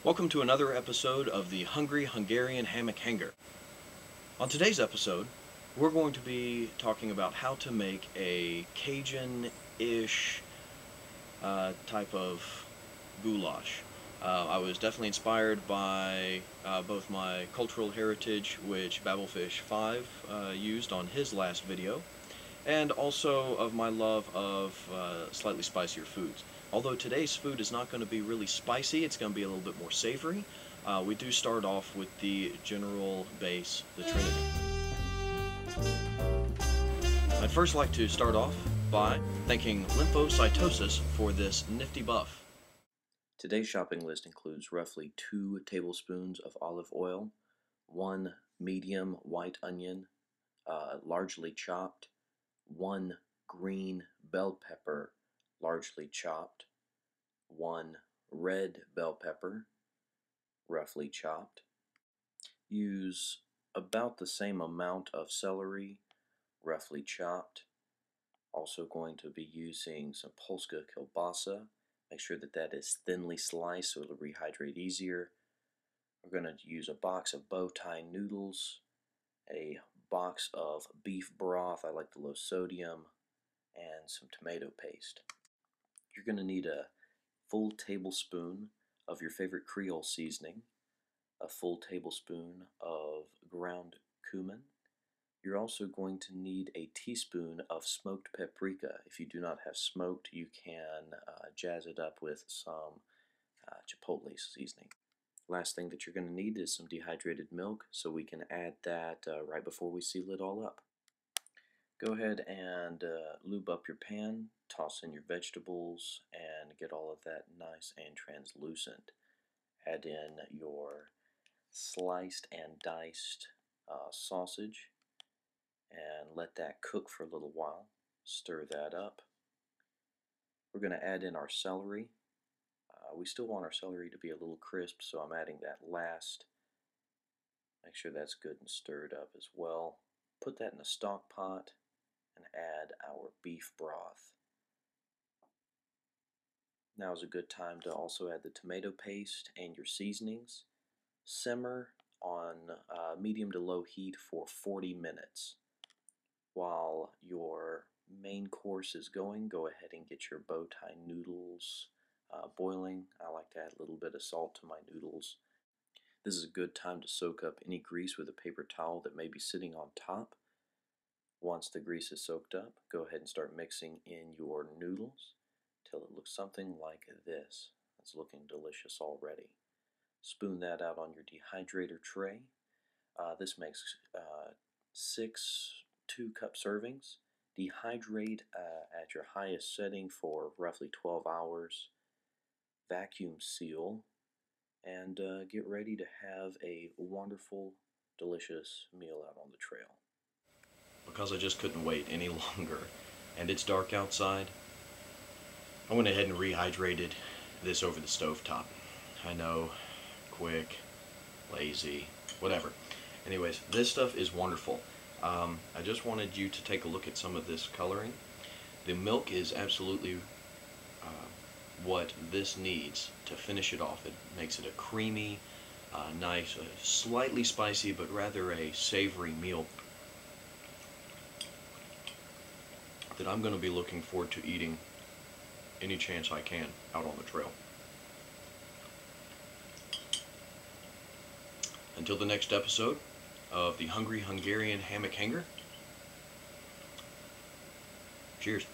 Welcome to another episode of the Hungry Hungarian Hammock Hanger. On today's episode, we're going to be talking about how to make a Cajun-ish type of goulash. I was definitely inspired by both my cultural heritage, which Babelfish5 used on his last video, and also of my love of slightly spicier foods. Although today's food is not going to be really spicy, it's going to be a little bit more savory. We do start off with the general base, the Trinity. I'd first like to start off by thanking lymphocytosis for this nifty buff. Today's shopping list includes roughly 2 tablespoons of olive oil, 1 medium white onion, largely chopped, 1 green bell pepper, largely chopped, 1 red bell pepper, roughly chopped. Use about the same amount of celery, roughly chopped. Also going to be using some Polska kielbasa. Make sure that that is thinly sliced so it'll rehydrate easier. We're going to use a box of bow tie noodles, a box of beef broth, I like the low sodium, and some tomato paste. You're going to need a full tablespoon of your favorite Creole seasoning, a full tablespoon of ground cumin. You're also going to need a teaspoon of smoked paprika. If you do not have smoked, you can jazz it up with some chipotle seasoning. Last thing that you're going to need is some dehydrated milk, so we can add that right before we seal it all up. Go ahead and lube up your pan, toss in your vegetables, and get all of that nice and translucent. Add in your sliced and diced sausage and let that cook for a little while. Stir that up. We're going to add in our celery. We still want our celery to be a little crisp, so I'm adding that last. Make sure that's good and stirred up as well. Put that in a stock pot and add our beef broth. Now is a good time to also add the tomato paste and your seasonings. Simmer on medium to low heat for 40 minutes. While your main course is going, go ahead and get your bow tie noodles boiling. I like to add a little bit of salt to my noodles. This is a good time to soak up any grease with a paper towel that may be sitting on top. Once the grease is soaked up, go ahead and start mixing in your noodles till it looks something like this. It's looking delicious already. Spoon that out on your dehydrator tray. This makes 6 2-cup servings. Dehydrate at your highest setting for roughly 12 hours. Vacuum seal and get ready to have a wonderful, delicious meal out on the trail. Because I just couldn't wait any longer and it's dark outside, I went ahead and rehydrated this over the stovetop. I know, quick, lazy, whatever. Anyways, this stuff is wonderful. I just wanted you to take a look at some of this coloring. The milk is absolutely what this needs to finish it off. It makes it a creamy, nice, slightly spicy, but rather a savory meal that I'm going to be looking forward to eating any chance I can out on the trail. Until the next episode of the Hungry Hungarian Hammock Hanger, cheers.